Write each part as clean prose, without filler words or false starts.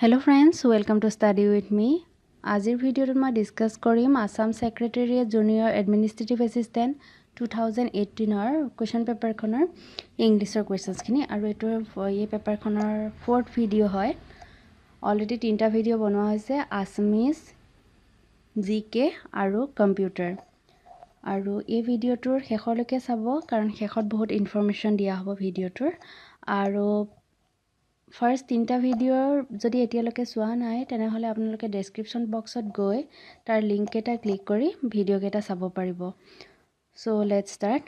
Hello friends, welcome to Study with me. Azir video ma discuss korim Assam Secretariat Junior Administrative Assistant 2018 or question paper khonor English or questions khini aru eto ye paper khonor fourth video hoy. Already tinta video banwa hoise Assamese, GK aru computer. Aru ei video tur shekholoke sabo karon shekhot bahut information dia hobo video tur aru First তিনটা ভিডিওৰ যদি এতিয়ালৈকে চোৱা নাই তেনেহলে আপোনালোকে description বক্সত গৈ তাৰ লিংক এটা ক্লিক কৰি ভিডিও কেটা চাব পাৰিব সো লেটস ষ্টাৰ্ট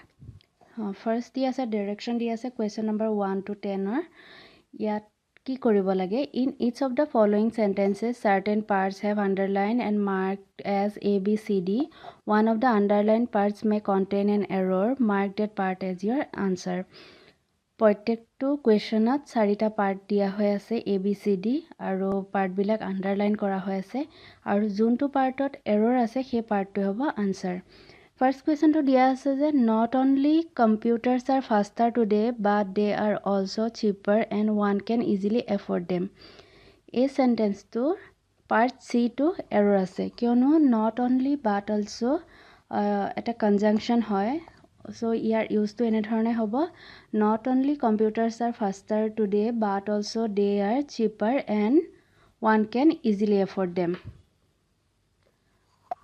ফাৰ্স্ট দি আছে ডাইৰেকচন দি আছে কোৱেশ্চন নম্বৰ 1 to 10 ৰ ইয়াত কি কৰিব লাগে in each of the following sentences certain parts have underlined and marked as A B C D one of the underlined parts may contain an error mark that part as your answer প্ৰত্যেকটো কোৱেশ্চনত চাৰিটা part দিয়া হৈ আছে A B C D আৰু part বিলাক underline কৰা হৈ আছে আৰু যোনটো পাৰ্টত এৰৰ আছে সেই পাৰ্টটো হ'ব আনসাৰ ফাৰ্স্ট কোৱেশ্চনটো দিয়া আছে যে not only computers are faster today but they are also cheaper and one can easily afford them এই সেন্টেন্সটো পাৰ্ট সি টো এৰৰ আছে কিয়নো not only but also এটা কনজাংকচন হয় So ইয়াৰ use to এনে ধৰণে হ'ব not only computers are faster today but also they are cheaper and one can easily afford them.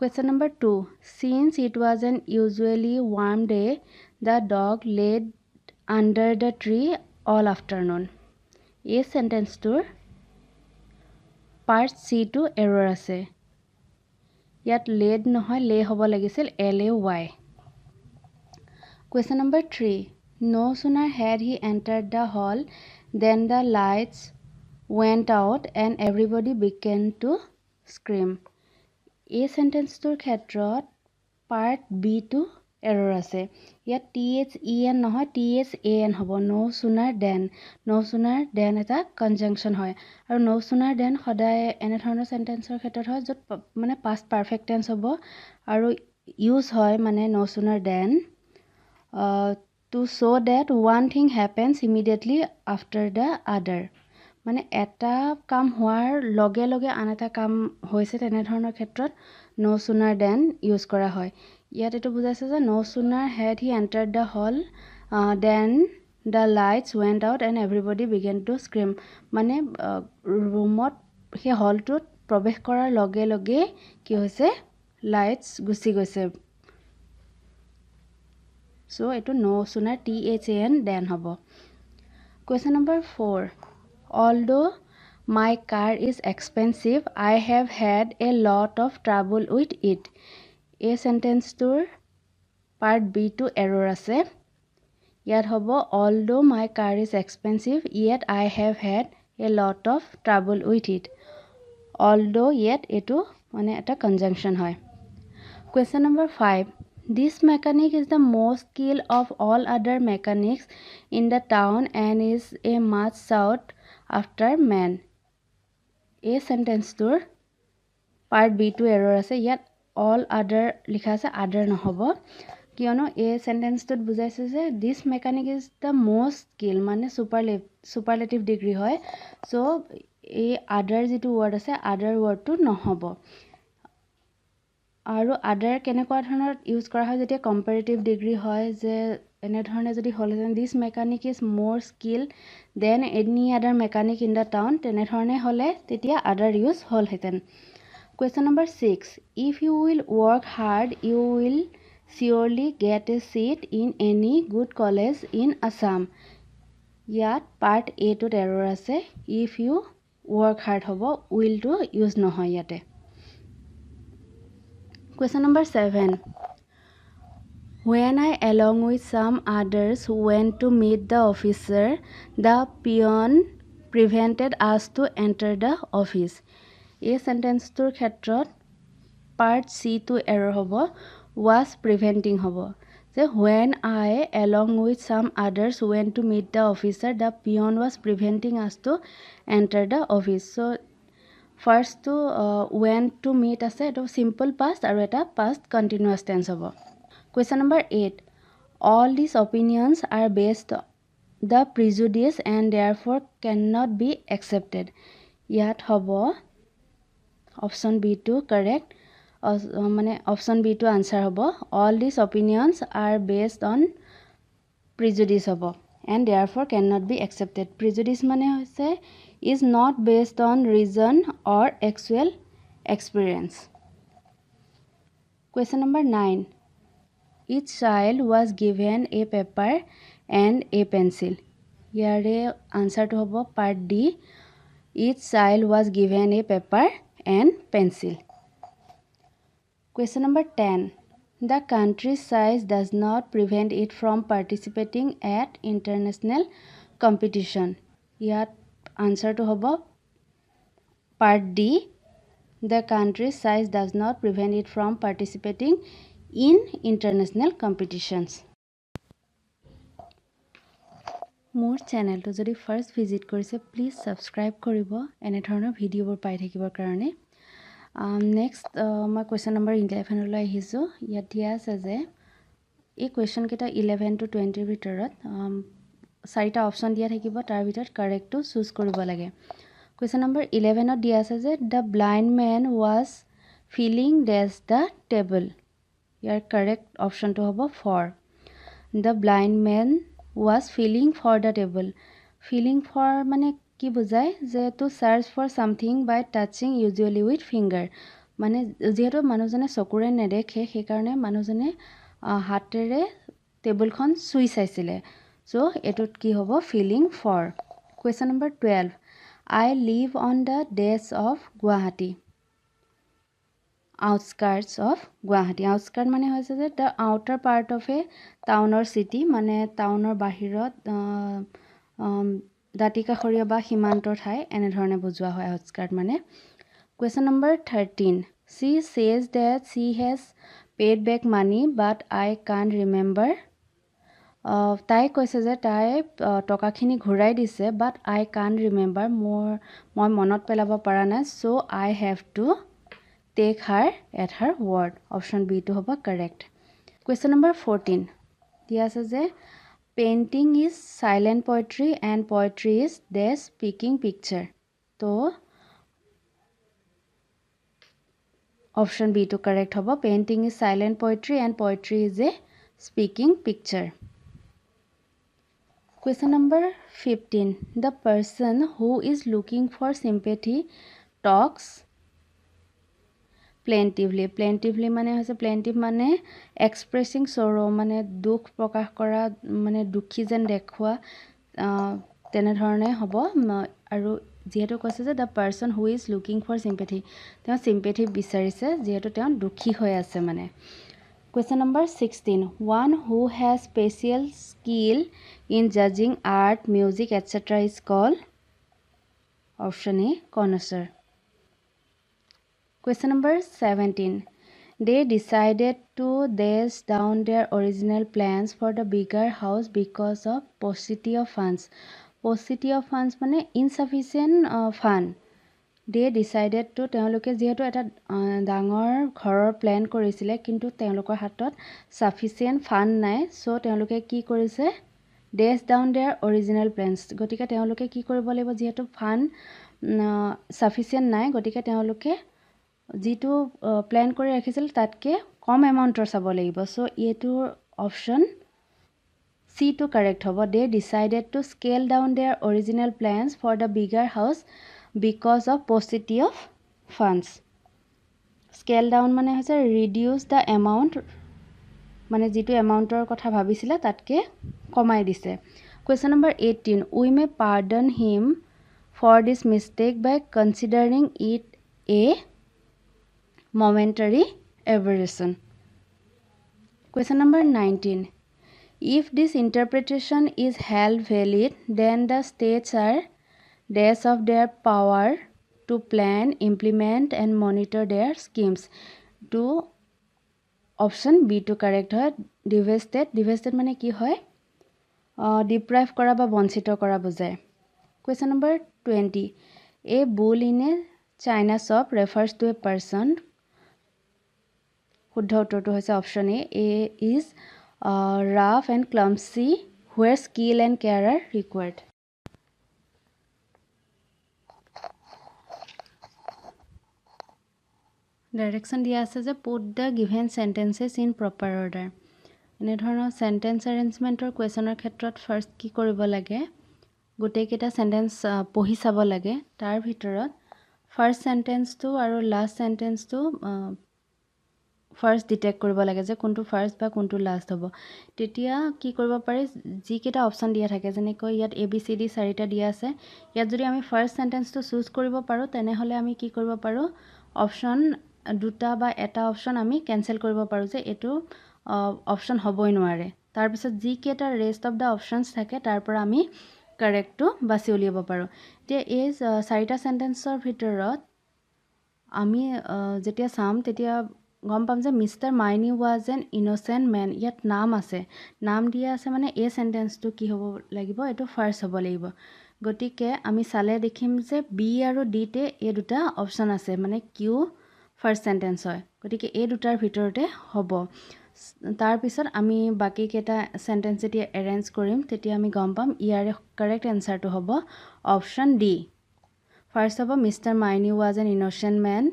Question number 2. Since it was an usually warm day, the dog laid under the tree all afternoon. এই সেন্টেন্সটোৰ part C to error আছে ইয়াত laid নহয় lay হ'ব লাগিছিল LAY. Question number 3. No sooner had he entered the hall than the lights went out and everybody began to scream. এই সেন্টেন্সটোৰ ক্ষেত্ৰত part B to error আছে ইয়াত THEN নহয় THAN হ'ব no sooner than এটা কনজাংকচন হয় আৰু no sooner than সদায় এনে ধৰণৰ সেন্টেন্সৰ ক্ষেত্ৰত হয় য'ত মানে past perfect tense হ'ব আৰু ইউজ হয় মানে no sooner than to show that one thing happens immediately after the other মানে এটা কাম হোৱাৰ লগে লগে আন এটা কাম হৈছে তেনে ধৰণৰ ক্ষেত্ৰত no sooner than ইউজ কৰা হয় ইয়াত এটো বুজাইছে যে no sooner had he entered the hall then the lights went out and everybody began to scream মানে ৰুমত সেই হলটোত প্ৰৱেশ কৰাৰ লগে লগে কি হৈছে লাইটস গুছি গৈছে So, ito no sooner THAN than hobo. Question number 4. Although my car is expensive, I have had a lot of trouble with it. A sentence tour part B to error ase. Yet hobo, although my car is expensive, yet I have had a lot of trouble with it. Although yet ito mane eta conjunction hoy. Question number 5. This mechanic is the most skilled of all other mechanics in the town and is a much sought after man. A sentence tour part B to error ase yet all other likha ase other nohobo kiyono a sentence tot bujaise je this mechanic is the most skilled mane superlative degree hoy so a other jitu word ase other word to nohobo আৰু আদাৰ কেনেকুৱা ধৰণৰ use কৰা হয় যেতিয়া comparative degree হয় যে এনে ধৰণে যদি হলহেঁতেন this mechanic is more skill than any other mechanic in the town তেনে ধৰণে হ'লে তেতিয়া আদাৰ ইউজ হলহেঁতেন question number 6 if you will work hard you will surely get a seat in any good college in Assam ইয়াত part এ টোত error আছে if U work hard হ'ব উইলটো use নহয় ইয়াতে Question number 7. When I along with some others went to meet the officer, the peon prevented us to enter the office. A sentence tour khetrot part C to error hobo was preventing hobo. So when I along with some others went to meet the officer, the peon was preventing us to enter the office. So First to went to meet ase eto simple past aru eta past continuous tense hobo. Question number 8. All these opinions are based the prejudice and therefore cannot be accepted. ইয়াত হ'ব option B to correct মানে option B to answer হ'ব all this opinions are based on prejudice হ'ব and therefore can not be accepted prejudice মানে হৈছে is not based on reason or actual experience question number 9 each child was given a paper and a pencil ইয়াৰে আনসাৰটো হ'ব part D each child was given a paper and pencil question number 10 the country's size does not prevent it from participating at international competition ইয়াত আনসাৰটো হ'ব part D the country's size does not prevent it from participating in international competitions মোৰ চেনেলটো যদি first visit কৰিছে please subscribe কৰিব এনে ধৰণৰ ভিডিঅ'বোৰ পাই থাকিবৰ কাৰণে নেক্সট মই কুৱেশ্যন নম্বৰ 11 লৈ আহিছোঁ ইয়াত দিয়া আছে যে এই কুৱেশ্যন কেইটা 11 to 20 ভিতৰত চাৰিটা অপশ্যন দিয়া থাকিব তাৰ ভিতৰত কাৰেক্টটো চুজ কৰিব লাগে কুৱেশ্যন নম্বৰ 11 ত দিয়া আছে যে the blind men was feeling ডেছ দ্য টেবল ইয়াৰ কাৰেক্ট অপশ্যনটো হ'ব for the blind men was feeling for the table feeling for মানে কি বুজায় যে to search for something by touching usually with finger মানে যেহেতু মানুহজনে চকুৰে নেদেখে সেইকাৰণে মানুহজনে হাতেৰে টেবুলখন চুই চাইছিলে সো এটোত কি হ'ব feeling for question number 12 I live on the dash of Guwahati outskirts of Guwahati outskirt মানে হৈছে যে the outer part of a town or city মানে টাউনৰ বাহিৰত দাঁতিকাষৰীয়া বা সীমান্তৰ ঠাই এনে ধৰণে বুজোৱা হয় outskirt মানে question number 13 she says that she has paid back money but I can't remember তাই কৈছে যে তাই টকাখিনি ঘূৰাই দিছে but I can't remember মই মনত পেলাব পৰা নাই so I have to take her at her word option B to hoba correct question number 14 dia ase je painting is silent poetry and poetry is the speaking picture to option B to correct hoba painting is silent poetry and poetry is a speaking picture question number 15 the person who is looking for sympathy talks plaintively মানে হৈছে plaintive মানে expressing sorrow মানে দুখ প্ৰকাশ কৰা মানে দুখী যেন দেখুৱা তেনে ধৰণে হ'ব আৰু যেহেতু কৈছে যে the person who is looking for sympathy তেওঁ sympathy বিচাৰিছে যেহেতু তেওঁ দুখী হৈ আছে মানে question number 16 one who has special skill in judging art music etc is called option A connoisseur question number 17 they decided to dash down their original plans for the bigger house because of paucity of funds মানে insufficient fund they decided to তেওঁলোকে যেহেতু এটা ডাঙৰ ঘৰৰ plan কৰিছিলে কিন্তু তেওঁলোকৰ হাতত sufficient fund নাই সো তেওঁলোকে কি কৰিছে dash down their original plans গতিকে তেওঁলোকে কি কৰিব লাগিব যেহেতু fund sufficient নাই গতিকে তেওঁলোকে যেটো প্ল্যান কৰি ৰাখিছিল তাতকে কম এমাউন্টৰ চাব লাগিব সো এটো option C to correct hobo they decided to scale down their original plans for the bigger house because of paucity of funds scale down মানে হৈছে reduce the amount মানে যেটো এমাউন্টৰ কথা ভাবিছিল তাতকে কমাই দিছে question number 18 we may pardon him for this mistake by considering it a momentary aberration question number 19 if this interpretation is held valid then the states are dash of their power to plan implement and monitor their schemes to option B to correct hoy divested mane ki hoy deprive kora ba bonchito kora bujay question number 20 a bull in a China shop refers to a person শুদ্ধ উত্তৰটো হৈছে option A is rough and clumsy where skill and care are required direction দিয়া আছে যে put the given sentences in proper order. এনেধৰণৰ sentence এৰেঞ্জমেণ্টৰ কুৱেশ্যনৰ ক্ষেত্ৰত first কি কৰিব লাগে, গোটেইকেইটা চেণ্টেন্স পঢ়ি চাব লাগে। তাৰ ভিতৰত ফাৰ্ষ্ট চেণ্টেন্সটো আৰু লাষ্ট চেণ্টেন্সটো ফাৰ্ষ্ট ডিটেক্ট কৰিব লাগে যে কোনটো ফাৰ্ষ্ট বা কোনটো লাষ্ট হ'ব। তেতিয়া কি কৰিব পাৰি, যিকেইটা অপশ্যন দিয়া থাকে, যেনেকৈ ইয়াত ABCD 4টা দিয়া আছে, ইয়াত যদি আমি ফাৰ্ষ্ট চেণ্টেন্সটো চুজ কৰিব পাৰোঁ তেনেহ'লে আমি কি কৰিব পাৰোঁ, অপশ্যন দুটা বা এটা অপশ্যন আমি কেঞ্চেল কৰিব পাৰোঁ যে এইটো অপশ্যন হ'বই নোৱাৰে। তাৰপিছত যিকেইটা ৰেষ্ট অফ দ্য অপশ্যনছ থাকে তাৰ পৰা আমি কাৰেক্টটো বাছি উলিয়াব পাৰোঁ। এতিয়া এই 4টা চেণ্টেন্সৰ ভিতৰত আমি যেতিয়া চাম তেতিয়া গম পাম যে mister Maini was an innocent man, ইয়াত নাম আছে, নাম দিয়া আছে মানে এই চেণ্টেন্সটো কি হ'ব লাগিব, এইটো ফাৰ্ষ্ট হ'ব লাগিব। গতিকে আমি চালে দেখিম যে বি আৰু ডিতে এই দুটা অপশ্যন আছে, মানে কিউ ফাৰ্ষ্ট চেণ্টেন্স হয়, গতিকে এই দুটাৰ ভিতৰতে হ'ব। তাৰপিছত আমি বাকীকেইটা চেণ্টেন্স যেতিয়া এৰেঞ্জ কৰিম তেতিয়া আমি গম পাম ইয়াৰে কাৰেক্ট এনচাৰটো হ'ব অপশ্যন ডি। ফাৰ্ষ্ট হ'ব mister Maini was an innocent man,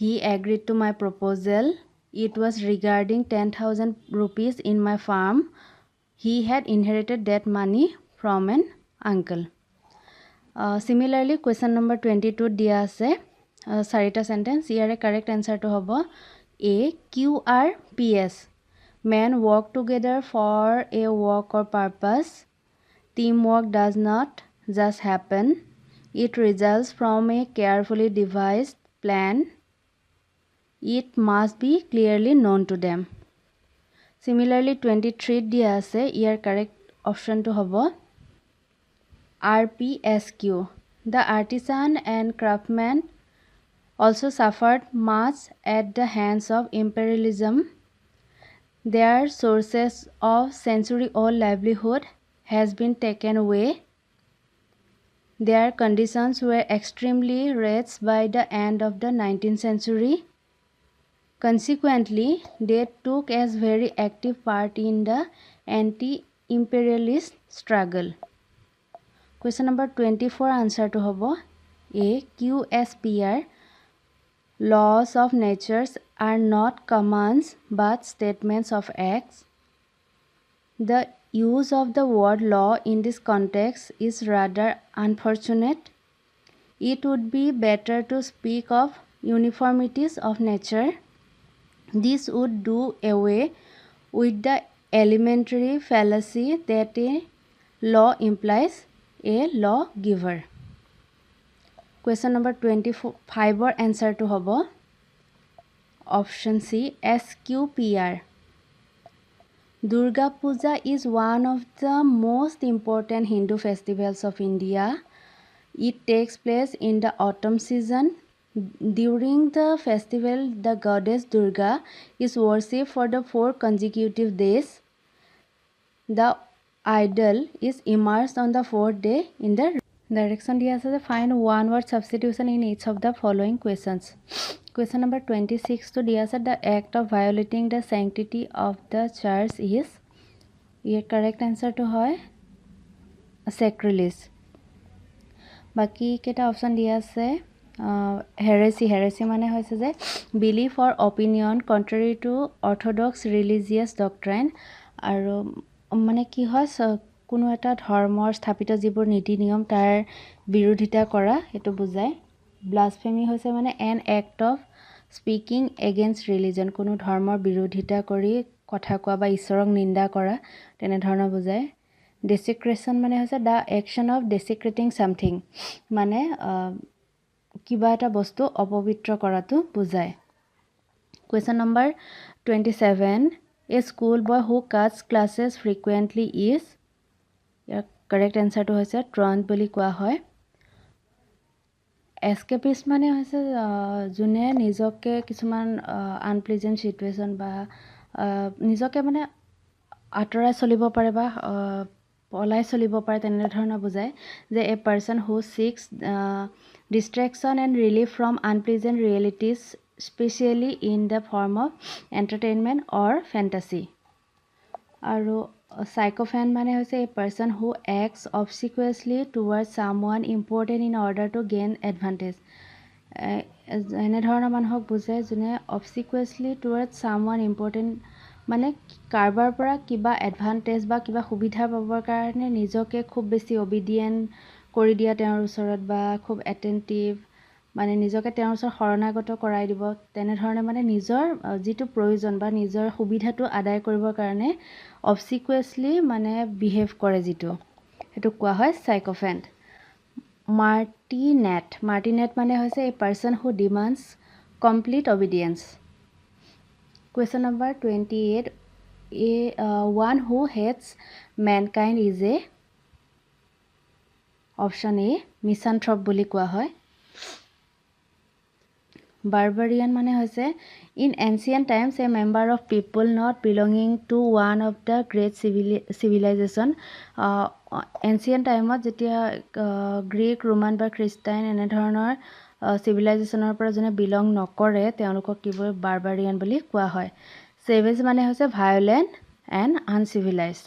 he agreed to my proposal, it was regarding 10,000 rupees in my farm, he had inherited that money from an uncle. Similarly question number 22 দিয়া আছে 4টা sentence, ইয়াৰে correct এনচাৰটো হ'ব A, QRPS, men work together for a work or purpose, teamwork does not just happen, it results from a carefully devised plan, it must be clearly known to them. Similarly 23 দিয়া আছে, ইয়াৰ correct অপশ্যনটো হ'ব RPSQ, the artisan and craftsman also suffered much at the hands of imperialism, their sources of century-old livelihood has been taken away, their conditions were extremely wretched by the end of the 19th century, consequently they took as very active part in the anti-imperialist struggle. Question number 24 answer to hobo A, QSPR, laws of nature are not commands but statements of acts. The use of the word law in this context is rather unfortunate. It would be better to speak of uniformities of nature. This would do away with the elementary fallacy that a law implies a lawgiver. Question number 25 or answer to hobo option C, SQPR. Durga Puja is one of the most important Hindu festivals of India. It takes place in the autumn season. During the festival, the goddess Durga is worshipped for the 4 consecutive days. The idol is immersed on the 4th day in the direction দিয়া আছে যে find one word substitution in each of the following questions. Question number 26 to দিয়া আছে the act of violating the sanctity of the church is, your correct answer to হয় sacrilege. বাকি কেটা option দিয়া আছে heresy মানে হৈছে যে belief or opinion contrary to orthodox religious doctrine, আৰু মানে কি হয় কোনো এটা ধৰ্মৰ স্থাপিত যিবোৰ নীতি নিয়ম তাৰ বিৰোধিতা কৰা সেইটো বুজায়। blasphemy হৈছে মানে an act of speaking against religion, কোনো ধৰ্মৰ বিৰোধিতা কৰি কথা কোৱা বা ঈশ্বৰক নিন্দা কৰা তেনেধৰণৰ বুজায়। desecration মানে হৈছে the action of desecrating something, মানে কিবা এটা বস্তু অপবিত্ৰ কৰাটো বুজায়। Question number 27, a school boy who cuts classes frequently is, year correct answer to হৈছে truant বুলি কোৱা হয়। escapist মানে হৈছে যোনে নিজকে কিছুমান unpleasant situation বা নিজকে মানে আঁতৰাই চলিব পাৰে বা পলাই চলিব পাৰে তেনেধৰণৰ বুজায় যে a person who seeks distraction and relief from unpleasant realities, especially in the form of entertainment or fantasy. আৰু psychophant মানে হৈছে a person who acts obsequiously towards someone important in order to gain advantage. এনেধৰণৰ মানুহক বুজায় যোনে অবচিকুৱেছলি towards ছামৱান important মানে কাৰোবাৰ পৰা কিবা এডভান্টেজ বা কিবা সুবিধা পাবৰ কাৰণে নিজকে খুব বেছি অবিডিয়েণ্ট কৰি দিয়া তেওঁৰ ওচৰত বা খুব এটেণ্টিভ মানে নিজকে তেওঁৰ ওচৰত শৰণাগত কৰাই দিব তেনেধৰণে মানে নিজৰ যিটো প্ৰয়োজন বা নিজৰ সুবিধাটো আদায় কৰিবৰ কাৰণে অবচিকুৱেছলি মানে বিহেভ কৰে যিটো সেইটো কোৱা হয় চাইক'ফেণ্ট মাৰ্টিনেট মানে হৈছে a person who demands complete obedience question number 28 one who hates mankind is a option A misanthrope বুলি কোৱা হয় বাৰ্বাৰিয়ান মানে হৈছে in ancient times a member of people not belonging to one of the great civilisation ancient টাইমত যেতিয়া Greek Roman বা খ্ৰীষ্টাইন এনেধৰণৰ চিভিলাইজেশ্যনৰ পৰা যোনে বিলং নকৰে তেওঁলোকক কি বুলি বাৰ্বাৰিয়ান বুলি কোৱা হয় চেভেজ মানে হৈছে violent and uncivilised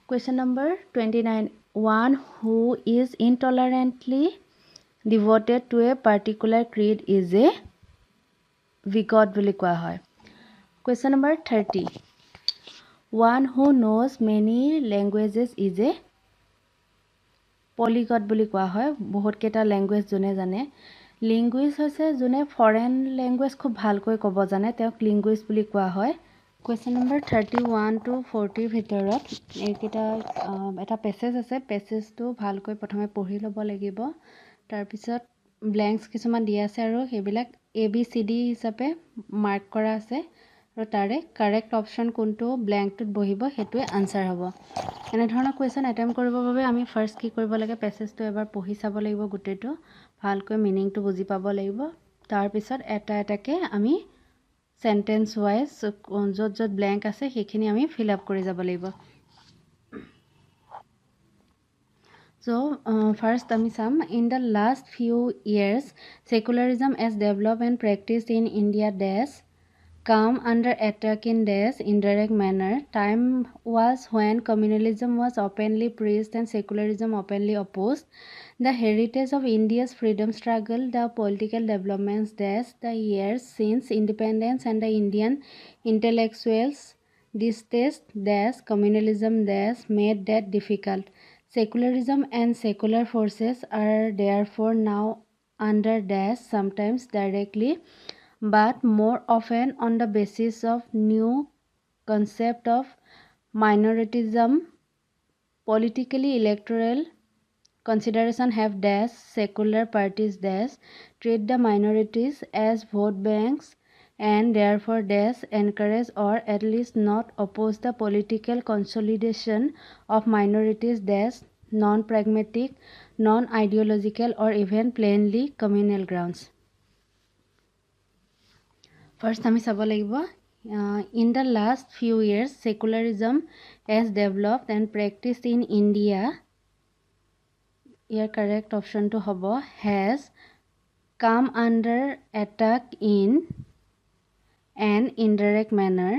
question number 29 one who is intolerantly devoted to a particular creed is a bigot বুলি কোৱা হয় question number 30 one who knows many languages is a polyglot বুলি কোৱা হয় বহুত কেইটা ল্যাঙ্গুৱেজ যোনে জানে লিঙ্গুইষ্ট হৈছে যোনে ফৰেন ল্যাঙ্গুৱেজ খুব ভালকৈ ক'ব জানে তেওঁক লিঙ্গুইষ্ট বুলি কোৱা হয় question number 31 to 40 ভিতৰত এইকেইটা এটা পেছেজ আছে পেছেজটো ভালকৈ প্ৰথমে পঢ়ি ল'ব লাগিব তাৰপিছত ব্লেংকছ কিছুমান দিয়া আছে আৰু সেইবিলাক ABCD হিচাপে মাৰ্ক কৰা আছে আৰু তাৰে কাৰেক্ট অপশ্যন কোনটো ব্লেংকটোত বহিব সেইটোৱে আনসাৰ হ'ব এনেধৰণৰ কুৱেশ্যন এটেম্প কৰিবৰ বাবে আমি ফাৰ্ষ্ট কি কৰিব লাগে পেছেজটো এবাৰ পঢ়ি চাব লাগিব গোটেইটো ভালকৈ মিনিংটো বুজি পাব লাগিব তাৰপিছত এটা এটাকে আমি সেন্টেন্স ওয়াইজ য'ত য'ত ব্লেংক আছে সেইখিনি আমি ফিল আপ কৰি যাব লাগিব So, first আমি চাম in the last few years secularism as developed and practiced in India dash come under attack in dash indirect manner time was when communalism was openly praised and secularism openly opposed the heritage of India's freedom struggle the political developments dash the years since independence and the Indian intellectuals distaste dash communalism dash made that difficult Secularism and secular forces are therefore now under dash sometimes directly but more often on the basis of new concept of minoritism politically electoral consideration have dash secular parties dash treat the minorities as vote banks and therefore dash encourage or at least not oppose the political consolidation of minorities dash non-pragmatic, non-ideological or even plainly communal grounds. First আমি চাব লাগিব in the last few years secularism has developed and practiced in India year correct option to হ'ব has come under attack in an indirect manner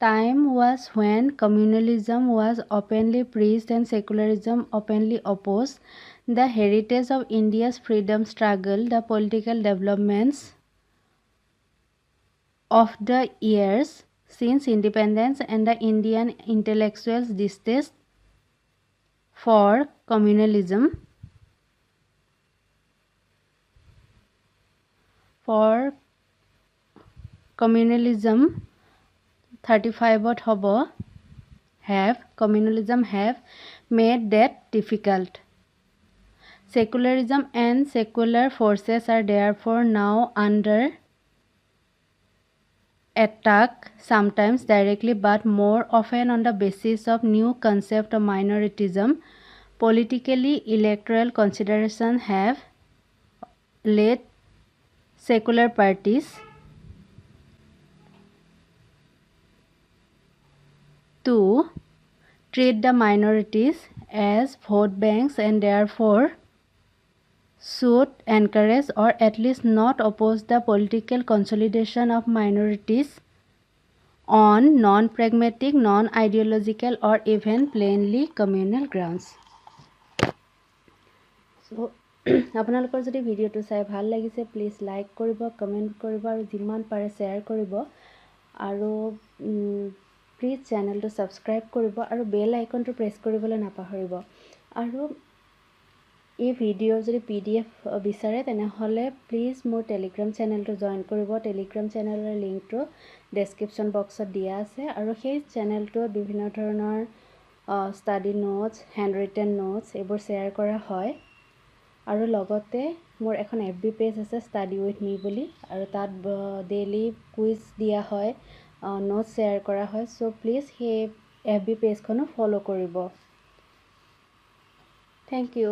Time was when communalism was openly preached and secularism openly opposed. The heritage of India's freedom struggle, the political developments of the years since independence and the Indian intellectuals' distaste for communalism communalism 35ত হ'ব communalism have made that difficult. Secularism and secular forces are therefore now under attack sometimes directly but more often on the basis of new concept of minoritism. Politically electoral consideration have led secular parties to treat the minorities as vote banks and therefore should encourage or at least not oppose the political consolidation of minorities on non-pragmatic, non-ideological or even plainly communal grounds. So, আপোনালোকৰ যদি ভিডিঅ'টো চাই ভাল লাগিছে please like কৰিব, comment কৰিব আৰু যিমান পাৰে শ্বেয়াৰ কৰিব আৰু প্লিজ চেনেলটো ছাবস্ক্ৰাইব কৰিব আৰু বেল আইকনটো প্ৰেছ কৰিবলৈ নাপাহৰিব। আৰু এই ভিডিঅ'ৰ যদি PDF বিচাৰে তেনেহ'লে প্লিজ মোৰ টেলিগ্ৰাম চেনেলটো জইন কৰিব। টেলিগ্ৰাম চেনেলৰ লিংকটো ডেছক্ৰিপশ্যন বক্সত দিয়া আছে আৰু সেই চেনেলটোত বিভিন্ন ধৰণৰ study notes, hand written notes এইবোৰ শ্বেয়াৰ কৰা হয়। আৰু লগতে মোৰ এখন FB পেজ আছে ষ্টাডি উইথ মি বুলি, আৰু তাত ডেইলি কুইজ দিয়া হয়, নোটছ শ্বেয়াৰ কৰা হয়। চ' প্লিজ সেই FB পেজখনো ফ'ল' কৰিব। Thank U.